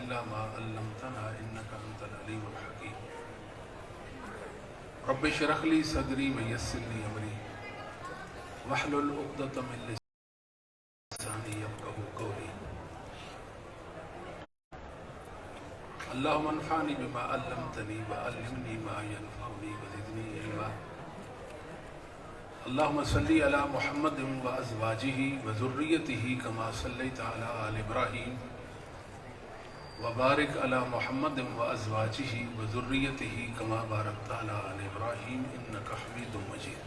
إلا ما علمتنا إنك أنت العليم الحكيم رب اشرح لي صدري ويسر لي أمري واحلل عقدة من لساني يفقهوا قولي اللهم انفعني بما علمتني وعلمني ما ينفعني وزدني علما اللهم صل على محمد وأزواجه وذريته كما صليت على آل إبراهيم وبارك على محمد وأزواجه وذريته كما باركت على آل إبراهيم إنك حميد مجيد.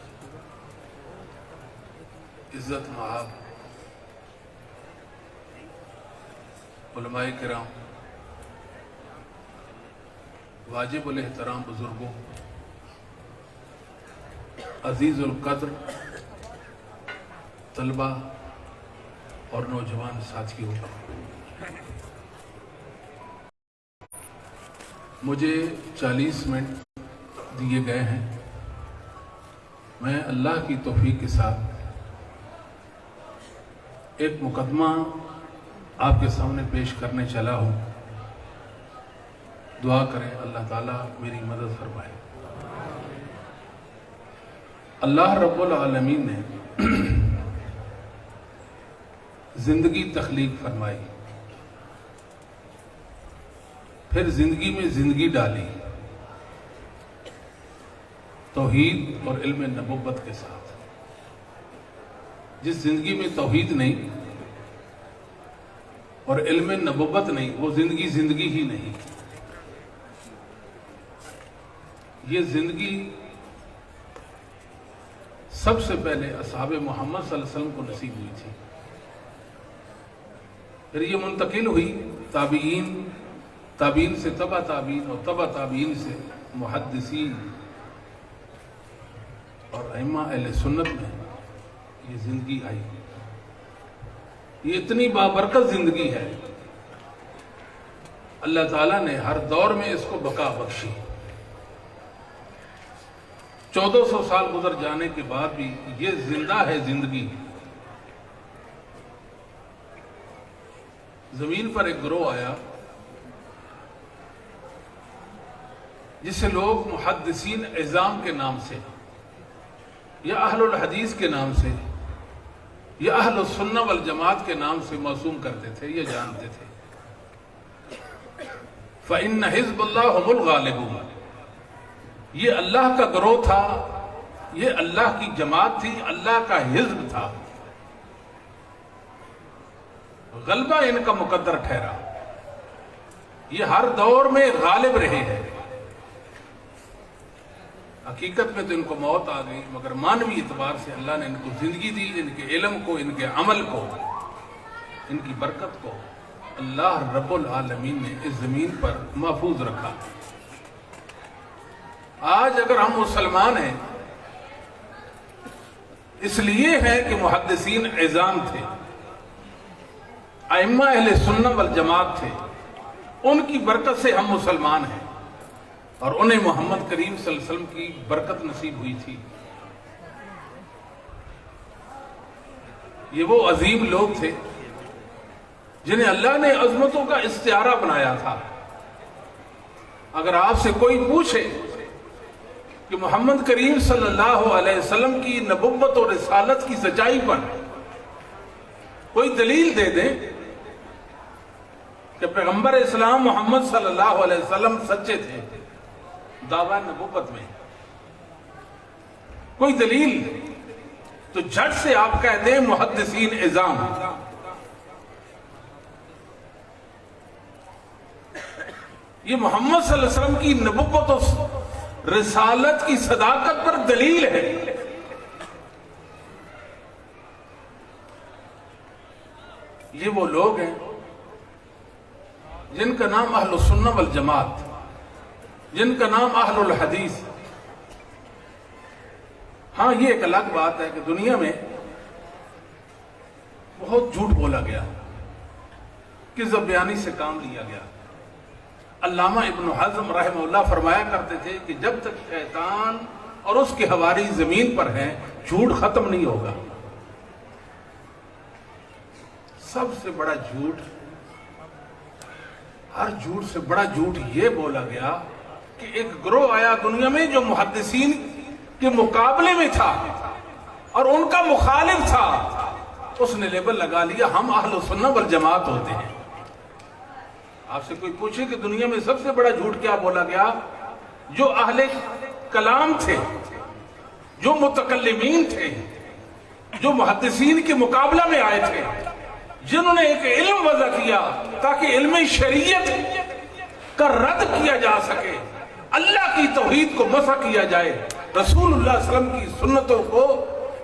عزت مآب علماء کرام، واجب الاحترام بزرگوں، عزیز القدر طلبہ اور نوجوان ساتھیوں، مجھے 40 منٹ دیے گئے ہیں. میں اللہ کی توفیق کے ساتھ ایک مقدمہ آپ کے سامنے پیش کرنے چلا ہوں. دعا کریں اللہ تعالیٰ میری مدد فرمائے. اللہ رب العالمین نے زندگی تخلیق فرمائی، پھر زندگی میں زندگی ڈالی توحید اور علم نبوت کے ساتھ. جس زندگی میں توحید نہیں اور علم نبوت نہیں، وہ زندگی ہی نہیں. یہ زندگی سب سے پہلے اصحاب محمد صلی اللہ علیہ وسلم کو نصیب ہوئی تھی، پھر یہ منتقل ہوئی تابعین سے تبع تابعین اور تبع تابعین سے محدثین اور ائمہ اہل سنت میں یہ زندگی آئی. یہ اتنی بابرکت زندگی ہے، اللہ تعالیٰ نے ہر دور میں اس کو بقا بخشی. 1400 سال گزر جانے کے بعد بھی یہ زندہ ہے زندگی. زمین پر ایک گروہ آیا جسے لوگ محدثین عظام کے نام سے یا اہل الحدیث کے نام سے یا اہل السنہ والجماعت کے نام سے موسوم کرتے تھے یا جانتے تھے. فَإِنَّ حِزْبَ اللَّهِ هُمُ الْغَالِبُونَ. یہ اللہ کا گروہ تھا، یہ اللہ کی جماعت تھی، اللہ کا حزب تھا. غلبہ ان کا مقدر ٹھہرا. یہ ہر دور میں غالب رہے ہیں. حقیقت میں تو ان کو موت آ گئی، مگر مانوی اعتبار سے اللہ نے ان کو زندگی دی. ان کے علم کو، ان کے عمل کو، ان کی برکت کو اللہ رب العالمین نے اس زمین پر محفوظ رکھا. آج اگر ہم مسلمان ہیں اس لیے ہے کہ محدثین عظام تھے، ائمہ اہل سنہ والجماعت تھے. ان کی برکت سے ہم مسلمان ہیں اور انہیں محمد کریم صلی اللہ علیہ وسلم کی برکت نصیب ہوئی تھی. یہ وہ عظیم لوگ تھے جنہیں اللہ نے عظمتوں کا استعارہ بنایا تھا. اگر آپ سے کوئی پوچھے کہ محمد کریم صلی اللہ علیہ وسلم کی نبوت اور رسالت کی سچائی پر کوئی دلیل دے دیں کہ پیغمبر اسلام محمد صلی اللہ علیہ وسلم سچے تھے دعویٰ نبوت میں، کوئی دلیل، تو جھٹ سے آپ کہہ دیں محدثین عظام. یہ محمد صلی اللہ علیہ وسلم کی نبوت اور رسالت کی صداقت پر دلیل ہے. یہ وہ لوگ ہیں جن کا نام اہل السنہ والجماعت، جن کا نام اہل الحدیث. ہاں یہ ایک الگ بات ہے کہ دنیا میں بہت جھوٹ بولا گیا، کذب بیانی سے کام لیا گیا. علامہ ابن حزم رحمہ اللہ فرمایا کرتے تھے کہ جب تک شیطان اور اس کے حواری زمین پر ہیں جھوٹ ختم نہیں ہوگا. سب سے بڑا جھوٹ ہر جھوٹ سے بڑا جھوٹ یہ بولا گیا کہ ایک گروہ آیا دنیا میں جو محدثین کے مقابلے میں تھا اور ان کا مخالف تھا، اس نے لیبل لگا لیا ہم اہل سنہ والجماعت ہوتے ہیں۔ آپ سے کوئی پوچھے کہ دنیا میں سب سے بڑا جھوٹ کیا بولا گیا؟ جو اہل کلام تھے، جو متکلمین تھے، جو محدثین کے مقابلہ میں آئے تھے، جنہوں نے ایک علم وضع کیا تاکہ علم شریعت کا رد کیا جا سکے، اللہ کی توحید کو مسح کیا جائے، رسول اللہ صلی اللہ علیہ وسلم کی سنتوں کو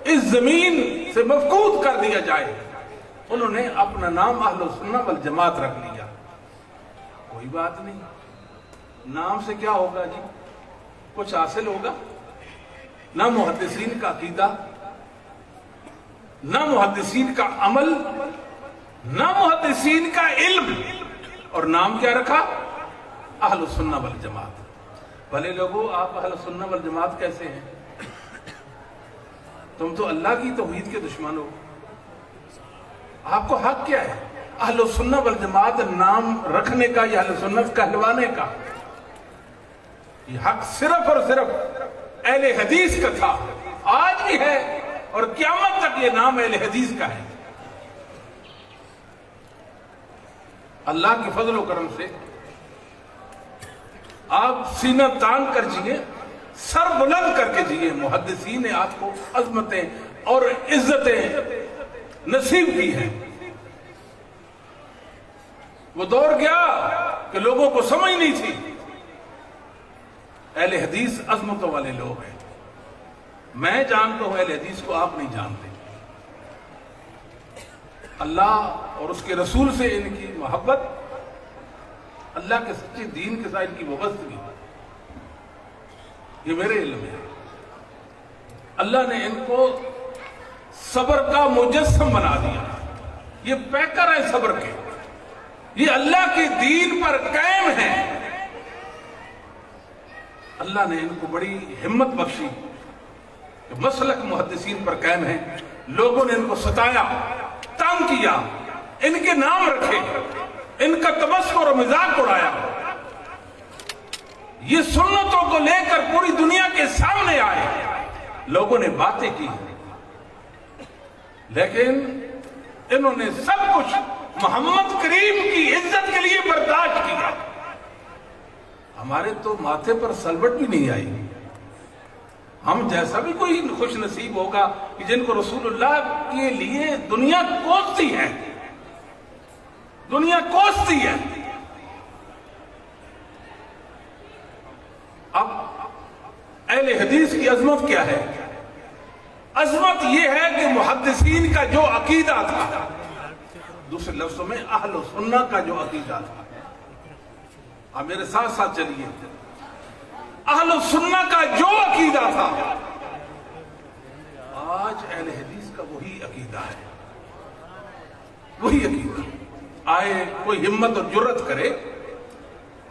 اس زمین سے مفقود کر دیا جائے، انہوں نے اپنا نام اہل سنہ والجماعت رکھ لیا۔ کوئی بات نہیں، نام سے کیا ہوگا جی؟ کچھ حاصل ہوگا؟ نہ محدثین کا عقیدہ، نہ محدثین کا عمل، نہ محدثین کا علم، اور نام کیا رکھا؟ اہل سنہ والجماعت۔ بھلے لوگوں، آپ اہل سنہ والجماعت کیسے ہیں؟ تم تو اللہ کی توحید کے دشمن ہو۔ آپ کو حق کیا ہے اہل سنہ والجماعت نام رکھنے کا یا اہل سنت کہلوانے کا؟ یہ حق صرف اور صرف اہل حدیث کا تھا، آج بھی ہے، اور قیامت تک یہ نام اہل حدیث کا ہے۔ اللہ کے فضل و کرم سے آپ سینہ تان کر جیے، سر بلند کر کے جیے۔ محدثین نے آپ کو عظمتیں اور عزتیں نصیب کی ہیں۔ وہ دور گیا کہ لوگوں کو سمجھ نہیں تھی، اہل حدیث عظمتوں والے لوگ ہیں۔ میں جانتا ہوں اہل حدیث کو، آپ نہیں جانتے۔ اللہ اور اس کے رسول سے ان کی محبت، اللہ کے سچے دین کے ساتھ ان کی وابستگی، یہ میرے علم ہے۔ اللہ نے ان کو صبر کا مجسم بنا دیا، یہ پیکر ہے صبر کے، یہ اللہ کے دین پر قائم ہیں۔ اللہ نے ان کو بڑی ہمت بخشی کہ مسلک محدثین پر قائم ہیں۔ لوگوں نے ان کو ستایا، تنگ کیا، ان کے نام رکھے، ان کا تمسخر اور مذاق اڑایا، یہ سنتوں کو لے کر پوری دنیا کے سامنے آئے، لوگوں نے باتیں کی، لیکن انہوں نے سب کچھ محمد کریم کی عزت کے لیے برداشت کیا۔ ہمارے تو ماتھے پر سلوٹ بھی نہیں آئی۔ ہم جیسا بھی کوئی خوش نصیب ہوگا کہ جن کو رسول اللہ کے لیے دنیا کوستی ہے، دنیا کوستی ہے۔ اب اہل حدیث کی عظمت کیا ہے؟ عظمت یہ ہے کہ محدثین کا جو عقیدہ تھا، دوسرے لفظوں میں اہل سنہ کا جو عقیدہ تھا، آپ میرے ساتھ ساتھ چلیے، اہل سنہ کا جو عقیدہ تھا، آج اہل حدیث کا وہی عقیدہ ہے، وہی عقیدہ۔ آئے کوئی ہمت اور جرت کرے،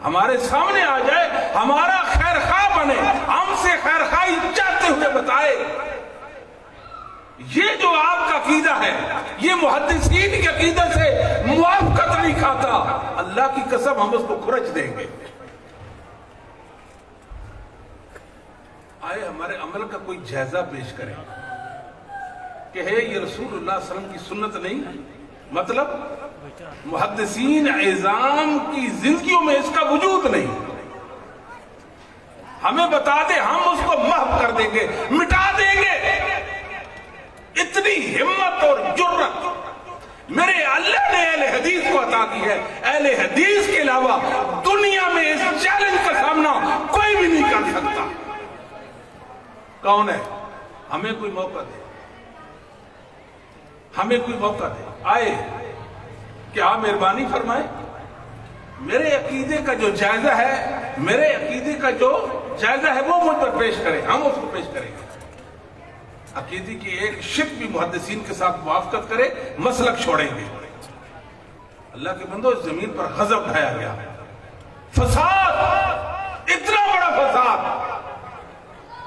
ہمارے سامنے آ جائے، ہمارا خیر خواہ بنے، ہم سے خیر خواہی چاہتے ہوئے بتائے یہ جو آپ کا عقیدہ ہے یہ محدثین کے عقیدہ سے موافقت نہیں کھاتا، اللہ کی قسم ہم اس کو کھرچ دیں گے۔ آئے ہمارے عمل کا کوئی جائزہ پیش کریں کہ ہے یہ رسول اللہ صلی اللہ علیہ وسلم کی سنت نہیں، مطلب محدثین اعظام کی زندگیوں میں اس کا وجود نہیں، ہمیں بتا دے، ہم اس کو محو کر دیں گے، مٹا دیں گے۔ اتنی ہمت اور جرت میرے اللہ نے اہل حدیث کو عطا کی ہے۔ اہل حدیث کے علاوہ دنیا میں اس چیلنج کا سامنا کوئی بھی نہیں کر سکتا۔ کون ہے؟ ہمیں کوئی موقع دے، ہمیں کوئی موقع دے۔ آئے کہ آپ مہربانی فرمائیں، میرے عقیدے کا جو جائزہ ہے، میرے عقیدے کا جو جائزہ ہے وہ مجھ پر پیش کریں، ہم اس کو پیش کریں گے۔ عقیدے کی ایک شک بھی محدثین کے ساتھ موافقت کرے، مسلک چھوڑیں گے۔ اللہ کے بندو، اس زمین پر غضب ڈھایا گیا، فساد، اتنا بڑا فساد،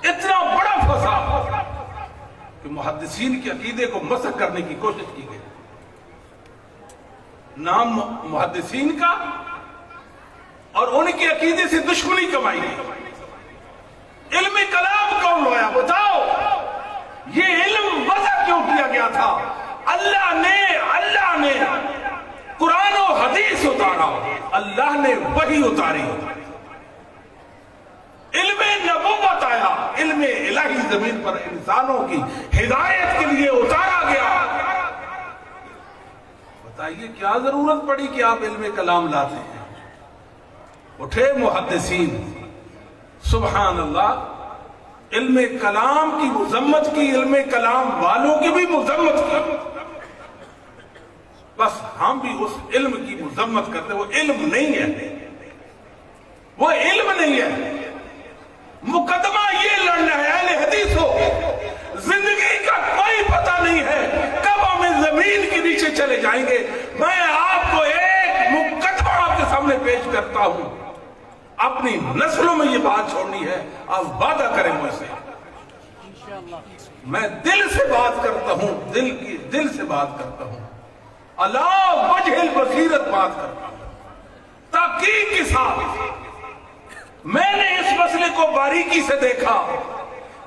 اتنا بڑا فساد کہ محدثین کے عقیدے کو مسخ کرنے کی کوشش کی گئی۔ نام محدثین کا اور ان کے عقیدے سے دشمنی کمائی گئی. علم کلام کون لایا بتاؤ؟ یہ علم وضع کیوں کیا گیا تھا؟ اللہ نے قرآن و حدیث اتارا، اللہ نے وحی اتاری. علم نبوت آیا، علم الہی زمین پر انسانوں کی ہدایت کے لیے اتارا گیا. بتائیے کیا ضرورت پڑی کہ آپ علم کلام لاتے ہیں؟ اٹھے محدثین، سبحان اللہ، علم کلام کی مذمت کی، علم کلام والوں کی بھی مذمت کی. بس ہم بھی اس علم کی مذمت کرتے. وہ علم نہیں ہے، وہ علم نہیں ہے. مقدمہ یہ لڑنا ہے اہل حدیث ہو. زندگی کا کوئی پتہ نہیں ہے کب ہم اس زمین کے نیچے چلے جائیں گے. میں آپ کو ایک مقدمہ آپ کے سامنے پیش کرتا ہوں. اپنی نسلوں میں یہ بات چھوڑنی ہے. آپ وعدہ کریں مجھ سے. میں دل سے بات کرتا ہوں، دل سے بات کرتا ہوں، اللہ وجہ البصیرت بات کرتا ہوں، تحقیق کے ساتھ. میں نے اس مسئلے کو باریکی سے دیکھا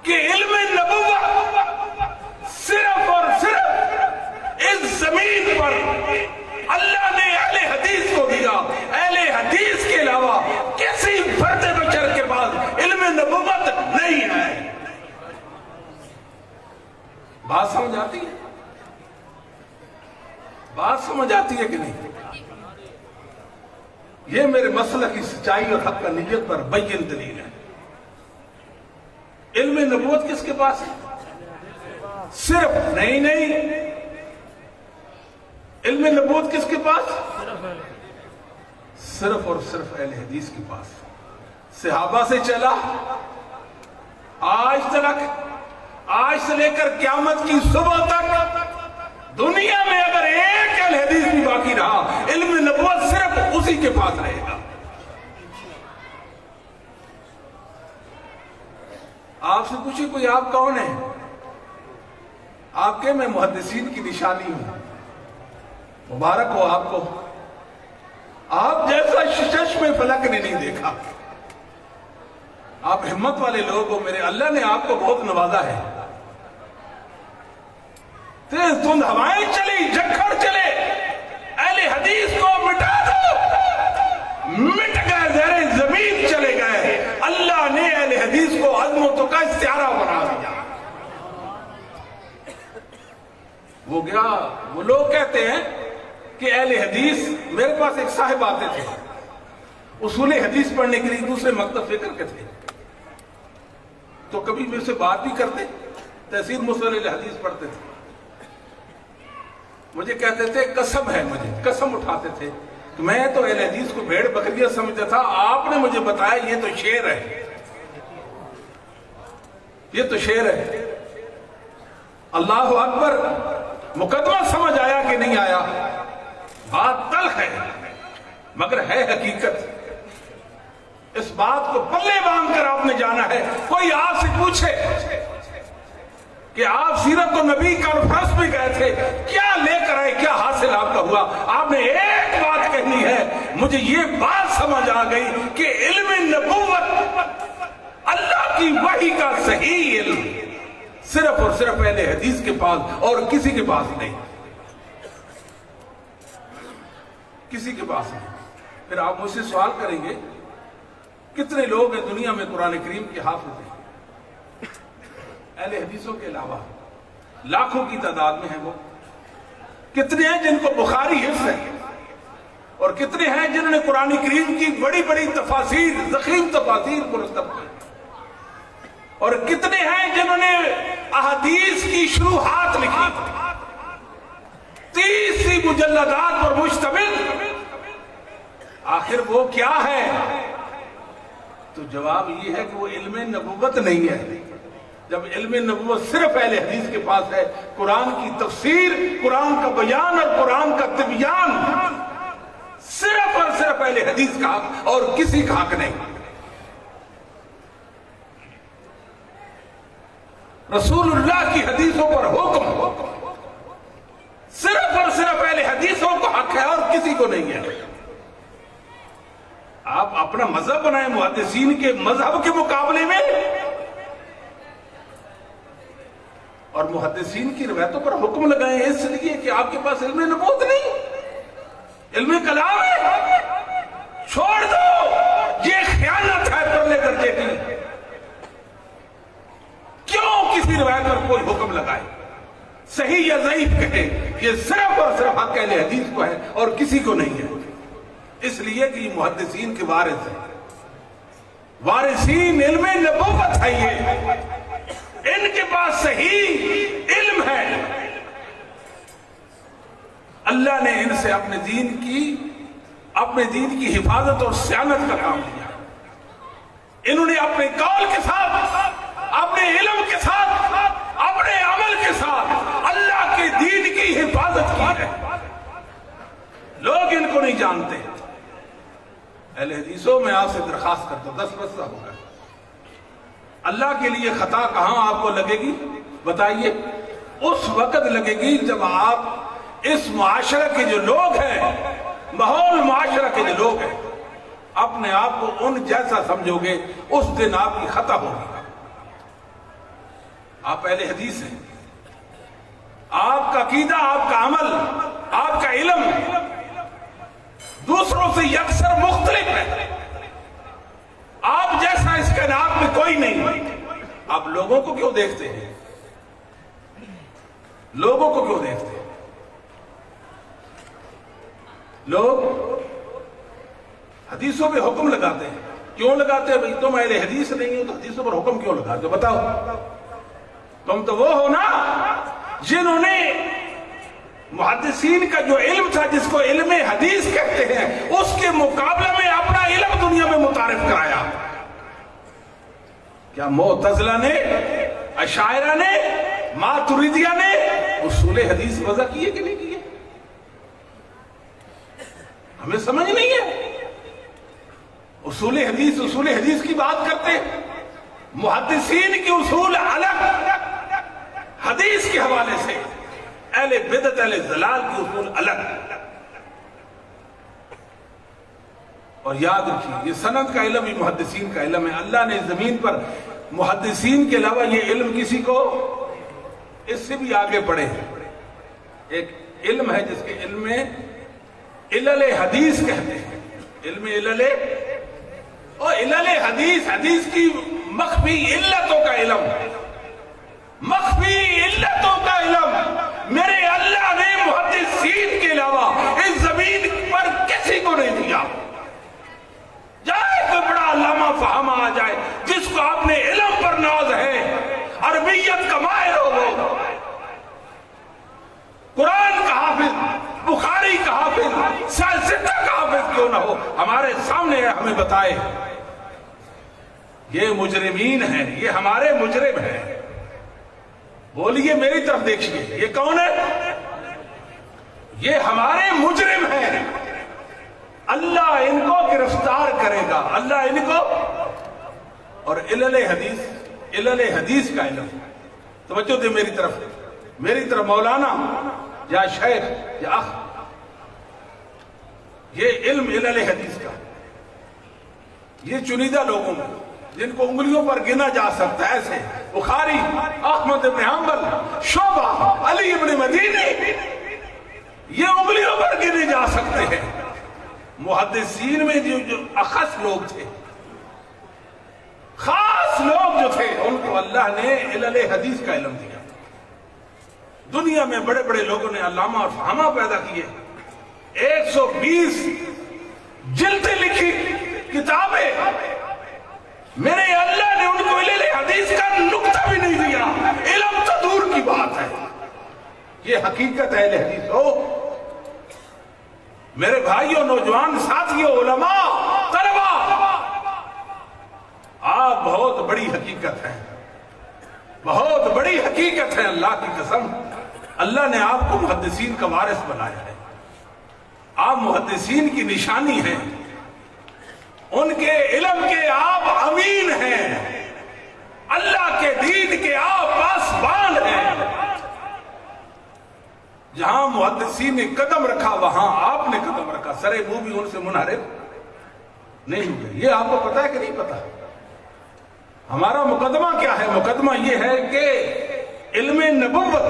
کہ علم نبوت صرف اور صرف اس زمین پر اللہ نے اہل حدیث کو دیا. اہل حدیث کے علاوہ کسی فرد بشر کے پاس علم نبوت نہیں ہے. بات سمجھ آتی ہے؟ بات سمجھ آتی ہے کہ نہیں؟ یہ میرے مسئلہ کی سچائی اور حق نیت پر بین دلیل ہے. علم نبوت کس کے پاس ہے؟ صرف نہیں، علم نبوت کس کے پاس؟ صرف اور صرف اہل حدیث کے پاس. صحابہ سے چلا آج تک، آج سے لے کر قیامت کی صبح تک دنیا میں اگر ایک اہل حدیث بھی باقی رہا، علم نبوت صرف اسی کے پاس رہے گا. آپ سے پوچھیں کوئی آپ کون ہے؟ آپ کے میں محدثین کی نشانی ہوں. مبارک ہو آپ کو. آپ جیسا چشم فلک نے نہیں دیکھا. آپ ہمت والے لوگ ہو. میرے اللہ نے آپ کو بہت نوازا ہے. تیز دھند ہوائیں چلی، جکھڑ چلے، اہل حدیث کو مٹا دو، مٹ گئے، زیر زمین چلے گئے. اللہ نے اہل حدیث کو عظمتوں کا استعارہ بنا دیا. وہ گیا. وہ لوگ کہتے ہیں کہ اہل حدیث، میرے پاس ایک صاحب آتے تھے اصول حدیث پڑھنے کے لیے، دوسرے مکتب فکر کے تھے، تو کبھی میرے سے بات بھی کرتے، تفسیر مصطلح الحدیث پڑھتے تھے. مجھے کہتے تھے قسم ہے، مجھے قسم اٹھاتے تھے کہ میں تو اہل حدیث کو بھیڑ بکریاں سمجھتا تھا، آپ نے مجھے بتایا یہ تو شعر ہے، یہ تو شعر ہے. اللہ اکبر. مقدمہ سمجھ آیا کہ نہیں آیا؟ بات تلخ ہے مگر ہے حقیقت. اس بات کو پلے باندھ کر آپ نے جانا ہے. کوئی آپ سے پوچھے کہ آپ سیرت النبی کانفرنس میں گئے تھے، کیا لے کر آئے، کیا حاصل آپ کا ہوا؟ آپ نے ایک بات کہنی ہے، مجھے یہ بات سمجھ آ گئی کہ علم نبوت، اللہ کی وحی کا صحیح علم صرف اور صرف اہل حدیث کے پاس اور کسی کے پاس نہیں، کسی کے پاس نہیں. پھر آپ مجھ سے سوال کریں گے کتنے لوگ ہیں دنیا میں قرآن کریم کے حافظ ہیں؟ اہل حدیثوں کے علاوہ لاکھوں کی تعداد میں ہیں. وہ کتنے ہیں جن کو بخاری حفظ ہے، اور کتنے ہیں جنہوں نے قرآن کریم کی بڑی بڑی تفاسیر، ضخیم تفاسیر مرتب کی، اور کتنے ہیں جنہوں نے احادیث کی شروحات لکھی، 30 مجلدات پر مشتمل. آخر وہ کیا ہے؟ تو جواب یہ ہے کہ وہ علم نبوت نہیں ہے. جب علم نبوت صرف اہل حدیث کے پاس ہے، قرآن کی تفسیر، قرآن کا بیان اور قرآن کا تبیان صرف اور صرف اہل حدیث کا حق اور کسی کا حق نہیں. رسول اللہ کی حدیثوں پر حکم صرف اور صرف اہل حدیثوں کو حق ہے اور کسی کو نہیں ہے. آپ اپنا مذہب بنائیں محدثین کے مذہب کے مقابلے میں، اور محدثین کی روایتوں پر حکم لگائیں اس لیے کہ آپ کے پاس علم نبوت نہیں، علم کلام ہے۔ چھوڑ دو، یہ خیانت ہے پرلے درجے کی۔ کیوں کسی روایت پر کوئی حکم لگائے؟ صحیح یا ضعیف کہے، یہ صرف اور صرف حق اہل حدیث کو ہے اور کسی کو نہیں ہے، اس لیے کہ یہ محدثین کے وارث ہیں، وارثین علم نبوت ہے، یہ ان کے پاس صحیح علم ہے۔ اللہ نے ان سے اپنے دین کی حفاظت اور صیانت کا کام دیا۔ انہوں نے اپنے قول کے ساتھ، اپنے علم کے ساتھ، اپنے عمل کے ساتھ اللہ کے دین کی حفاظت کی ہے۔ لوگ ان کو نہیں جانتے۔ اہل حدیثوں میں آپ سے درخواست کرتا ہوں، 10 بچہ ہوگا، اللہ کے لیے خطا کہاں آپ کو لگے گی بتائیے؟ اس وقت لگے گی جب آپ اس معاشرہ کے جو لوگ ہیں، ماحول معاشرہ کے جو لوگ ہیں، اپنے آپ کو ان جیسا سمجھو گے، اس دن آپ کی خطا ہوگی۔ آپ اہل حدیث ہیں، آپ کا عقیدہ، آپ کا عمل، آپ کا علم دوسروں سے یکسر مختلف ہے۔ آپ جیسا اس کائنات میں کوئی نہیں۔ آپ لوگوں کو کیوں دیکھتے ہیں؟ لوگوں کو کیوں دیکھتے ہیں؟ لوگ حدیثوں پہ حکم لگاتے ہیں، کیوں لگاتے ہیں؟ بھئی تم اہل حدیث نہیں ہو تو حدیثوں پر حکم کیوں لگاتے ہو؟ بتاؤ۔ تم تو وہ ہو نا جنہوں نے محدثین کا جو علم تھا، جس کو علم حدیث کہتے ہیں، اس کے مقابلے میں اپنا علم دنیا میں متعارف کرایا۔ کیا معتزلہ نے، اشاعرہ نے، ماتریدیہ نے اصول حدیث وضع کیے کہ نہیں کیے؟ ہمیں سمجھ نہیں ہے۔ اصول حدیث کی بات کرتے ہیں، محدثین کی اصول الگ، حدیث کے حوالے سے اہل بدعت اہل ضلال کی اصول الگ۔ اور یاد رکھیے، یہ سند کا علم ہی محدثین کا علم ہے۔ اللہ نے زمین پر محدثین کے علاوہ یہ علم کسی کو اس سے بھی آگے بڑھے۔ ایک علم ہے جس کے علم میں علل حدیث کہتے ہیں، علم علل اور علل حدیث کی مخفی علتوں کا علم، مخفی علتوں کا علم میرے اللہ نے محدثین کے علاوہ اس زمین پر کسی کو نہیں دیا۔ جائے کوئی بڑا علامہ فہمہ آ جائے جس کو اپنے علم پر ناز ہے، عربیت کا ماہر ہو، وہ قرآن کا حافظ، بخاری کا حافظ، سیاستہ کا حافظ کیوں نہ ہو، ہمارے سامنے ہمیں بتائے یہ مجرمین ہیں، یہ ہمارے مجرم ہیں۔ بولیے، میری طرف دیکھیے، یہ کون ہے؟ یہ ہمارے مجرم ہیں۔ اللہ ان کو گرفتار کرے گا، اللہ ان کو۔ اور علل حدیث کا علم، توجہ دے میری طرف مولانا یا شیخ یا اخ، یہ علم علل حدیث کا، یہ چنیدہ لوگوں میں جن کو انگلیوں پر گنا جا سکتا ہے، ایسے بخاری، احمد بن حنبل، شعبہ، علی بن مدینی، یہ انگلیوں پر گنے جا سکتے ہیں۔ محدثین میں جو اخص لوگ تھے، خاص لوگ جو تھے، ان کو اللہ نے علل حدیث کا علم دیا۔ دنیا میں بڑے بڑے لوگوں نے علامہ اور فہمہ پیدا کیے، 120 جلدیں لکھی کتابیں، میرے اللہ نے ان کو علل حدیث کا نقطہ بھی نہیں دیا، علم تو دور کی بات ہے۔ یہ حقیقت ہے اہل حدیث ہو۔ میرے بھائیوں، نوجوان ساتھیوں، علماء، طلباء، آپ بہت بڑی حقیقت ہے، بہت بڑی حقیقت ہے۔ اللہ کی قسم، اللہ نے آپ کو محدثین کا وارث بنایا ہے، آپ محدثین کی نشانی ہیں، ان کے علم کے آپ امین ہیں، اللہ کے دین کے آپ پاسبان ہیں۔ جہاں محدثین نے قدم رکھا وہاں آپ نے قدم رکھا، سرے منہ بھی ان سے منحرف نہیں ہوئے. یہ آپ کو پتا ہے کہ نہیں پتا؟ ہمارا مقدمہ کیا ہے؟ مقدمہ یہ ہے کہ علم نبوت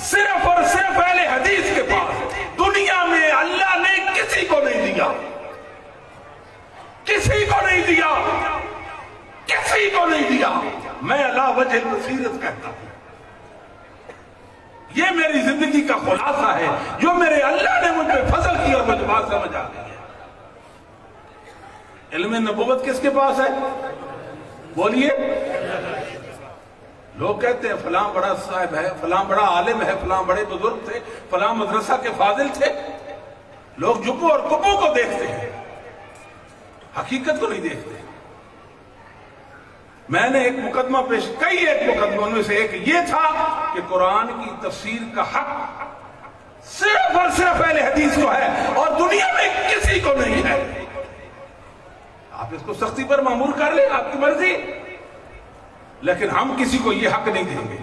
صرف اور صرف اہل حدیث کے پاس. دنیا میں اللہ نے کسی کو نہیں دیا، کسی کو نہیں دیا، کسی کو نہیں دیا. میں اللہ وجہ بصیرت کہتا ہوں. یہ میری زندگی کا خلاصہ ہے جو میرے اللہ نے مجھ پہ فضل کیا اور مجھے بات سمجھ آ گئی ہے. علم نبوت کس کے پاس ہے؟ بولیے. لوگ کہتے ہیں فلاں بڑا صاحب ہے، فلاں بڑا عالم ہے، فلاں بڑے بزرگ تھے، فلاں مدرسہ کے فاضل تھے. لوگ جبوں اور کبوں کو دیکھتے ہیں، حقیقت کو نہیں دیکھتے. میں نے ایک مقدمہ ایک مقدموں میں سے ایک یہ تھا کہ قرآن کی تفسیر کا حق صرف اور صرف اہل حدیث کو ہے اور دنیا میں کسی کو نہیں ہے. آپ اس کو سختی پر معمول کر لیں، آپ کی مرضی، لیکن ہم کسی کو یہ حق نہیں دیں گے.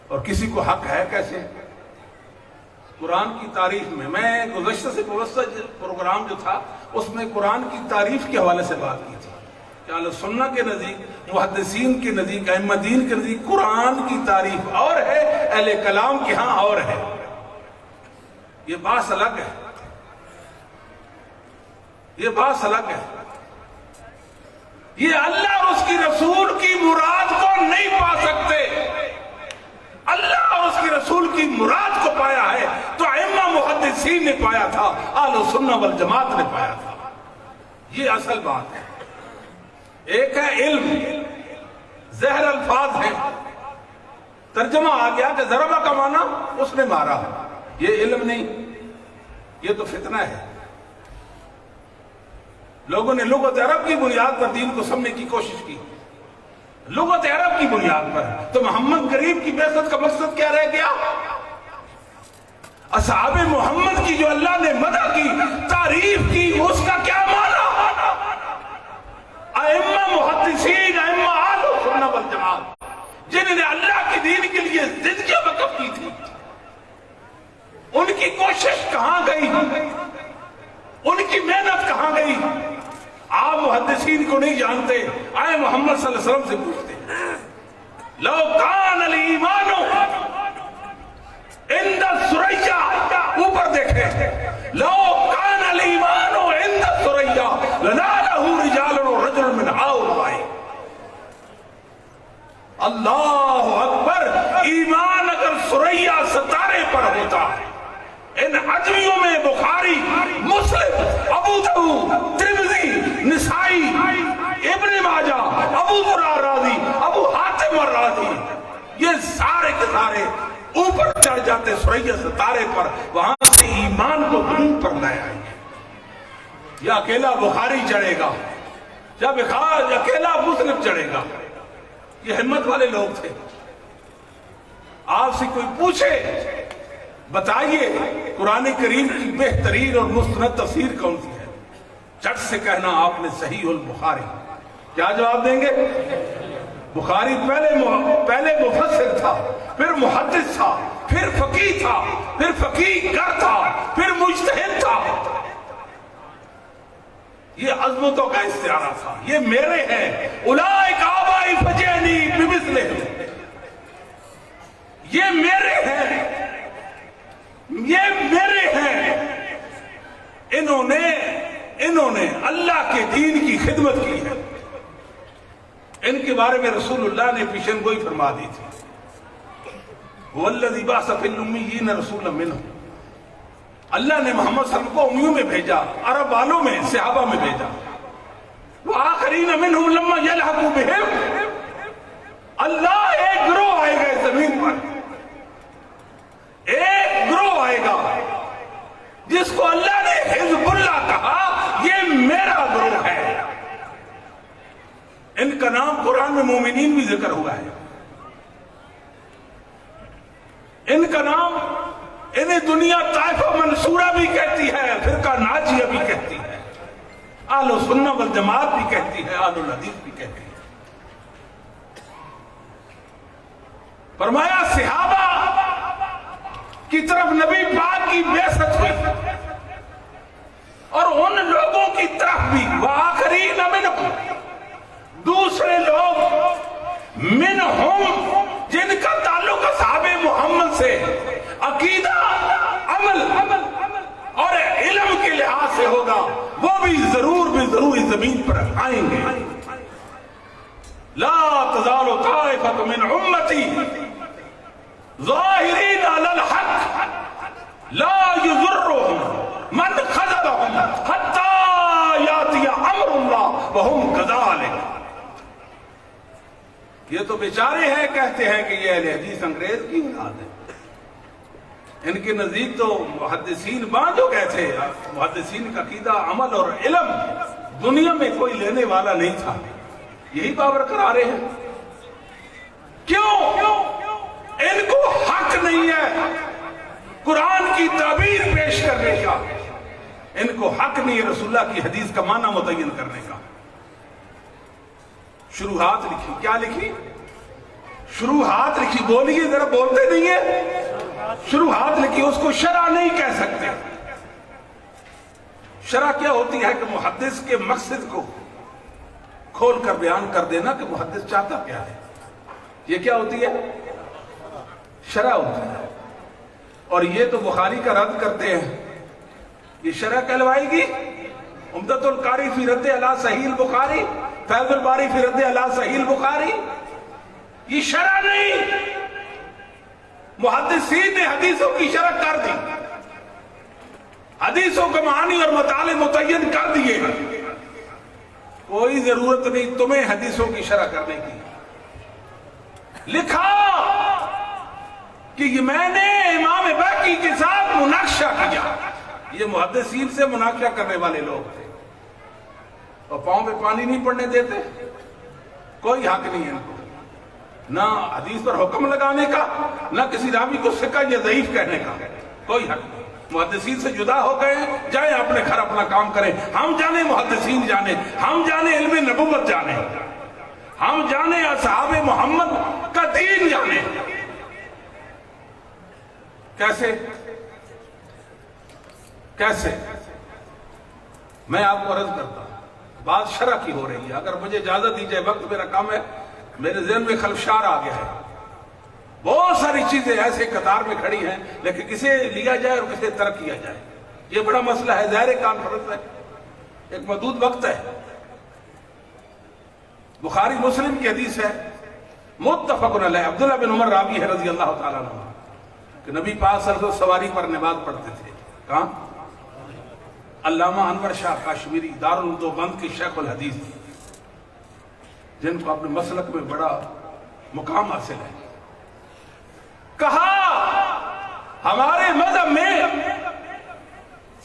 اور کسی کو حق ہے کیسے؟ قرآن کی تعریف میں گزشتہ سے گزشتہ پروگرام جو تھا اس میں قرآن کی تعریف کے حوالے سے بات کی تھی کہ اہل سنت کے نزدیک، محدثین کے نزدیک، ائمہ دین کے نزدیک قرآن کی تعریف اور ہے، اہل کلام کے ہاں اور ہے. یہ بات الگ ہے، یہ بات الگ ہے. یہ اللہ اور اس کی رسول کی مراد کو نہیں پا سکتے. اللہ اور اس کی رسول کی مراد کو پایا ہے تو ائمہ محدثین نے پایا تھا، اہل سنت والجماعت نے پایا تھا. یہ اصل بات ہے. ایک ہے علم، زہر الفاظ ہے، ترجمہ آ گیا کہ ضربہ کا معنی اس نے مارا. یہ علم نہیں، یہ تو فتنہ ہے. لوگوں نے لغت عرب کی بنیاد پر دین کو سمجھنے کی کوشش کی، لغت عرب کی بنیاد پر. تو محمد کریم کی بعثت کا مقصد کیا رہ گیا؟ اصحاب محمد کی جو اللہ نے مدح کی، تعریف کی، اس کا کیا معنی؟ ائمہ محدثین، ائمہ اہل سنت والجماعت جنہوں نے اللہ کی دین کے لیے زندگیاں وقف کی تھی، ان کی کوشش کہاں گئی؟ ان کی محنت کہاں گئی؟ آپ محدثین کو نہیں جانتے، آئے محمد صلی اللہ علیہ وسلم سے پوچھتے ہیں. لو کان الایمان عند الثریا، اوپر دیکھیں، لو کان الایمان عند الثریا لنالہ رجال ورجل من ہؤلاء. اللہ اکبر. ایمان اگر ثریا ستارے پر ہوتا، ان عجمیوں میں بخاری، مسلم، ابو داؤد، ترمذی، نسائی، ابن ماجہ، ابو ہریرہ راضی، ابو حاتم الرازی، یہ سارے کے سارے اوپر چڑھ جاتے ثریا ستارے پر، وہاں سے ایمان کو زمین پر لے آئیں گے. یا اکیلا بخاری چڑھے گا، یا اکیلا مسلم چڑھے گا. یہ ہمت والے لوگ تھے. آپ سے کوئی پوچھے بتائیے قرآن کریم کی بہترین اور مستند تفسیر کون سی ہے، جٹ سے کہنا آپ نے صحیح البخاری. کیا جواب دیں گے؟ بخاری پہلے مفسر تھا، پھر محدث تھا، پھر فقیہ تھا، پھر فقیہ گر تھا، پھر مجتہد تھا. یہ عظمتوں کا استعارہ تھا. یہ میرے ہیں، اولئک آبائی فجئنی بمثلہم. یہ میرے ہیں، یہ میرے ہیں. انہوں نے اللہ کے دین کی خدمت کی ہے. ان کے بارے میں رسول اللہ نے پیشن گوئی فرما دی تھی. وَالَّذِي بَعْثَ فِي الْأُمِّيِّينَ رَسُولًا مِّنْهُمْ. اللہ نے محمد صلی اللہ علیہ وسلم کو امیوں میں بھیجا، عرب والوں میں، صحابہ میں بھیجا. وَآخَرِينَ مِنْهُمْ لَمَّا يَلْحَقُوا بِهِمْ. اللہ ایک گروہ آئے گا زمین پر، ایک گروہ آئے گا جس کو اللہ نے حزب اللہ کہا. یہ میرا گروہ ہے. ان کا نام قرآن میں مومنین بھی ذکر ہوا ہے. ان کا نام انہیں دنیا طائفہ منصورہ بھی کہتی ہے، فرقہ ناجیہ بھی کہتی ہے، اہل سنت والجماعت بھی کہتی ہے، اہل الحدیث بھی کہتی ہے. فرمایا صحابہ کی طرف نبی پاک کی بعثت ہوئی. ضرور زمین پر آئیں گے. لا تزال طائفة من امتی ظاہرین علی الحق لا یضرهم من خذلهم حتی یاتی امر اللہ وهم کذالک. یہ تو بیچارے ہیں کہتے ہیں کہ یہ اہل حدیث انگریز کی اولاد ہے. ان کے نزدیک تو محدثین باندھ ہو گئے تھے. محدثین کا عقیدہ عمل اور علم دنیا میں کوئی لینے والا نہیں تھا. یہی باور کرا رہے ہیں. کیوں؟ ان کو حق نہیں ہے قرآن کی تعبیر پیش کرنے کا. ان کو حق نہیں ہے رسول اللہ کی حدیث کا معنی متعین کرنے کا. شروحات لکھی. کیا لکھی؟ شروحات لکھی. بولیے ذرا, بولتے نہیں ہیں. شروحات لکھی. اس کو شرح نہیں کہہ سکتے. شرح کیا ہوتی ہے کہ محدث کے مقصد کو کھول کر بیان کر دینا کہ محدث چاہتا کیا ہے. یہ کیا ہوتی ہے؟ شرح ہوتی ہے. اور یہ تو بخاری کا رد کرتے ہیں. یہ شرح کہلوائے گی؟ عمدۃ القاری فی رد علی صحیح البخاری, فیض الباری فی رد علی صحیح البخاری. یہ شرح نہیں. محدثین نے حدیثوں کی شرح کر دی. حدیثوں کا معانی اور مطالب متعین کر دیے. کوئی ضرورت نہیں تمہیں حدیثوں کی شرح کرنے کی. لکھا کہ یہ میں نے امام بہقی کے ساتھ مناقشہ کیا. یہ محدثین سے مناقشہ کرنے والے لوگ تھے اور پاؤں پہ پانی نہیں پڑنے دیتے. کوئی حق نہیں ہے ان کو, نہ حدیث پر حکم لگانے کا, نہ کسی راوی کو ثقہ یا ضعیف کہنے کا. کوئی حق نہیں. محدثین سے جدا ہو گئے, جائیں اپنے گھر اپنا کام کریں. ہم جانے محدثین جانے, ہم جانے علم نبوت جانے, ہم جانے اصحاب محمد کا دین جانے. کیسے کیسے؟ میں آپ کو عرض کرتا ہوں, بات شرح کی ہو رہی ہے. اگر مجھے اجازت دی جائے, وقت میرا کم ہے, میرے ذہن میں خلفشار آ گیا ہے. بہت ساری چیزیں ایسے قطار میں کھڑی ہیں, لیکن کسے لیا جائے اور کسے ترک کیا جائے, یہ بڑا مسئلہ ہے. ظاہر کانفرنس ہے, ایک محدود وقت ہے. بخاری مسلم کی حدیث ہے, متفق علیہ. عبداللہ بن عمر راوی ہے رضی اللہ تعالیٰ عنہ کہ نبی پاک صلی اللہ علیہ وسلم سواری پر نماز پڑھتے تھے. کہاں؟ علامہ انور شاہ کاشمیری دارالدوبند کے شیخ الحدیث, جن کو اپنے مسلک میں بڑا مقام حاصل ہے. کہا ہمارے مذہب میں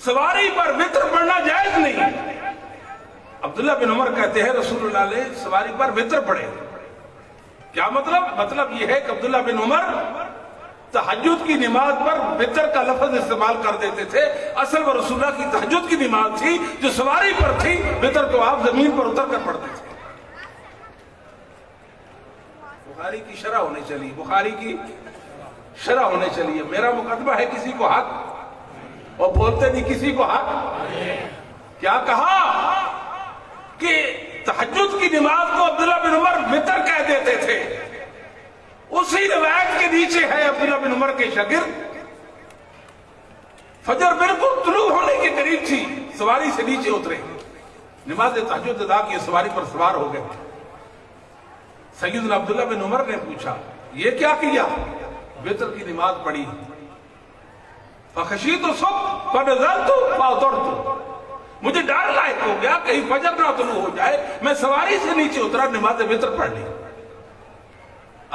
سواری پر وطر پڑھنا جائز نہیں. عبداللہ بن عمر کہتے ہیں رسول اللہ نے سواری پر وطر پڑھے. کیا مطلب؟ مطلب یہ ہے کہ عبداللہ بن عمر تہجد کی نماز پر وطر کا لفظ استعمال کر دیتے تھے. اصل وہ رسول اللہ کی تہجد کی نماز تھی جو سواری پر تھی. وطر تو آپ زمین پر اتر کر پڑھتے تھے. بخاری کی شرح ہونے چلی, بخاری کی شرح ہونے چلی. میرا مقدمہ ہے کسی کو حق, اور بولتے نہیں کسی کو حق. کیا کہا کہ تہجد کی نماز کو عبداللہ بن عمر وطر کہہ دیتے تھے. اسی روایت کے نیچے ہے عبداللہ بن عمر کے شاگرد, فجر بالکل طلوع ہونے کے قریب تھی, سواری سے نیچے اترے, نماز تہجد ادا کی, سواری پر سوار ہو گئے. سیدنا عبداللہ بن عمر نے پوچھا یہ کیا کیا؟ وطر کی نماز پڑھی. فخشیت الصبح فنزلت فاضطرت, مجھے ڈر لاحق ہو گیا کہیں فجر نہ طلوع ہو جائے, میں سواری سے نیچے اترا, نماز وطر پڑھ لی.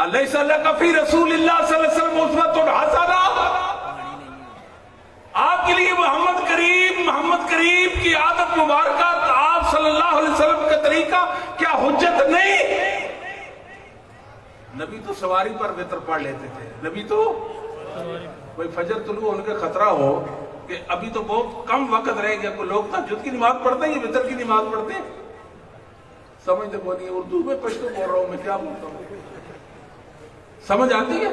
الیس لک فی رسول اللہ صلی اللہ علیہ وسلم اسوۃ حسنہ, آپ کے لیے محمد کریم کی عادت مبارکہ, آپ صلی اللہ علیہ وسلم کا طریقہ کیا حجت نہیں؟ نبی تو سواری پر وطر پڑھ لیتے تھے. نبی تو کوئی فجر طلوع ہونے کا خطرہ ہو کہ ابھی تو بہت کم وقت رہ گیا, کوئی لوگ تہجد کی نماز پڑھتے ہیں, یہ وطر کی نماز پڑھتے ہیں. سمجھتے کو نہیں, اردو میں پشتو بول رہا ہوں, میں کیا بولتا ہوں, سمجھ آتی ہے؟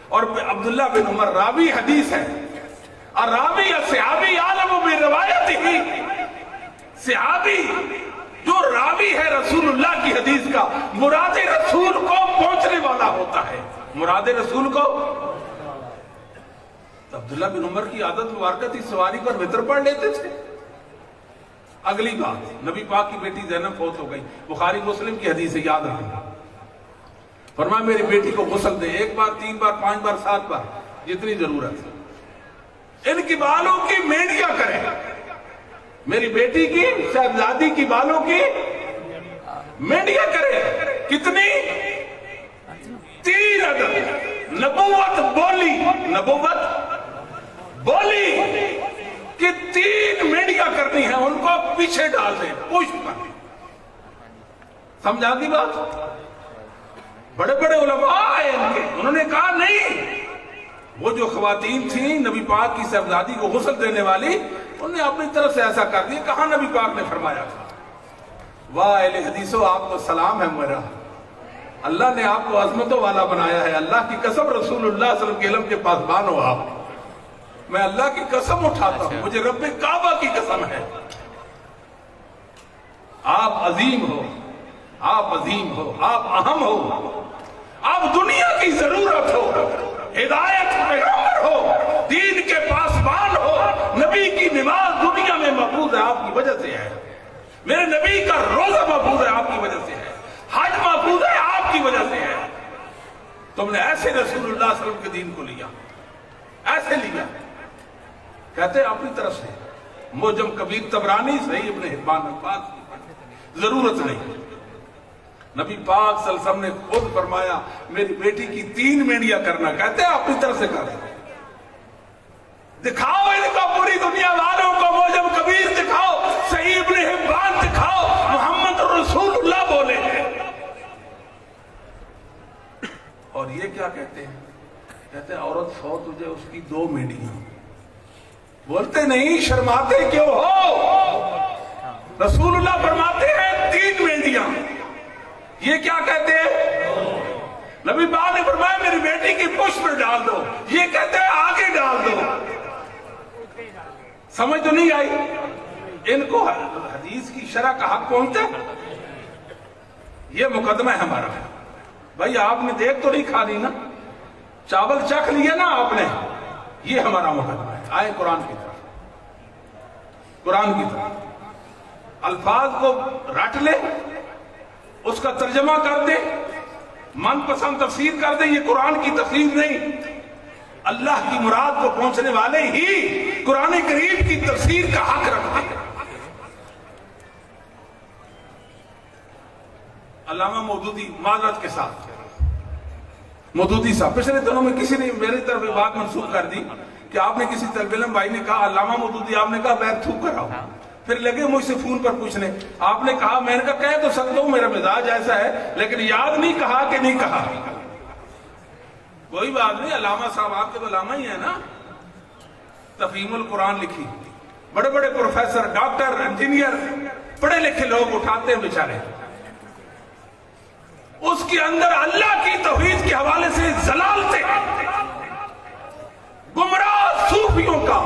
اور عبداللہ بن عمر راوی حدیث ہے, اور راوی صحابی عالم بروایت ہی, صحابی جو راوی ہے رسول اللہ کی حدیث کا, مراد رسول کو پہنچنے والا ہوتا ہے. مراد رسول کو, عبداللہ بن عمر کی عادت مبارکہ تھی, سواری پر وطر پڑھ لیتے تھے. اگلی بات، نبی پاک کی بیٹی زینب فوت ہو گئی، بخاری مسلم کی حدیث ہے، یاد رکھنا. فرمایا میری بیٹی کو غسل دے، 1 بار 3 بار 5 بار 7 بار جتنی ضرورت ہے. ان کی بالوں کی مینڈیاں کرے، میری بیٹی کی صاحبزادی کی بالوں کی مینڈیاں کرے. کتنی؟ 3 عدد. نبوت بولی کہ 3 مینڈیاں کرنی ہیں، ان کو پیچھے ڈال دیں، پشت پر. سمجھا دی بات؟ بڑے بڑے علماء آئے ان کے، انہوں نے کہا نہیں، وہ جو خواتین تھیں نبی پاک کی صاحبزادی کو غسل دینے والی، انہوں نے اپنی طرف سے ایسا کر دیا. کہاں نبی پاک نے فرمایا تھا؟ واہ اہل حدیثو، آپ کو سلام ہے میرا، اللہ نے آپ کو عظمتوں والا بنایا ہے. اللہ کی قسم رسول اللہ صلی اللہ علیہ وسلم کے علم کے پاسبان ہو آپ. میں اللہ کی قسم اٹھاتا ہوں، مجھے رب کعبہ کی قسم ہے. آپ عظیم ہو، آپ اہم ہو، آپ دنیا کی ضرورت ہو، ہدایت پیغمبر ہو، دین کے پاسبان ہو. نبی کی نماز دنیا میں محفوظ ہے آپ کی وجہ سے ہے. میرے نبی کا روزہ محفوظ ہے آپ کی وجہ سے ہے. حج محفوظ ہے آپ کی وجہ سے ہے. تم نے ایسے رسول اللہ صلی اللہ علیہ وسلم کے دین کو لیا، ایسے لیا. کہتے ہیں اپنی طرف سے، معجم کبیر طبرانی صحیح ابن حبان الفاظ، ضرورت نہیں. نبی پاک صلی اللہ علیہ وسلم نے خود فرمایا میری بیٹی کی 3 مینڈیاں کرنا. کہتے ہیں اپنی طرف سے کر دکھاؤ ان کو، پوری دنیا والوں کو معجم کبیر دکھاؤ، صحیح ابن حبان دکھاؤ، محمد رسول اللہ بولے ہیں. اور یہ کیا کہتے ہیں؟ کہتے ہیں عورت ہو تجھے اس کی 2 مینڈیاں. بولتے نہیں، شرماتے کیوں ہو؟ رسول اللہ فرماتے ہیں 3 مینڈیاں. یہ کیا کہتے ہیں؟ نبی پاک نے فرمایا میری بیٹی کی پشت پر ڈال دو، یہ کہتے ہیں آگے ڈال دو. سمجھ تو نہیں آئی؟ ان کو حدیث کی شرح کا حق پہنچتا. یہ مقدمہ ہے ہمارا. بھائی آپ نے دیکھ تو نہیں کھانی نا، چاول چکھ لیا نا آپ نے، یہ ہمارا مقدمہ ہے. آئے قرآن کی طرف، الفاظ کو رٹ لے، اس کا ترجمہ کر دے، من پسند تفسیر کر دے. یہ قرآن کی تفسیر نہیں، اللہ کی مراد کو پہنچنے والے ہی قرآن کریم کی تفسیر کا حق رکھتے ہیں. علامہ مودودی، معذرت کے ساتھ مودودی صاحب، پچھلے دنوں میں کسی نے میری طرف یہ بات منسوخ کر دی کہ آپ نے کسی طالب علم بھائی نے کہا علامہ مودودی، آپ نے کہا بیر تھوک کراؤ. پھر لگے مجھ سے فون پر پوچھنے، آپ نے کہا، میں نے کہا کہہ تو سکتا ہوں، میرا مزاج ایسا ہے، لیکن یاد نہیں کہا کہ نہیں کہا. کوئی بات نہیں، علامہ صاحب آپ کے تو علامہ ہی ہیں نا. تفہیم القرآن لکھی، بڑے بڑے پروفیسر، ڈاکٹر، انجینئر، پڑھے لکھے لوگ اٹھاتے ہیں بیچارے. اس کے اندر اللہ کی توحید کے حوالے سے ضلالتیں، گمراہ صوفیوں کا،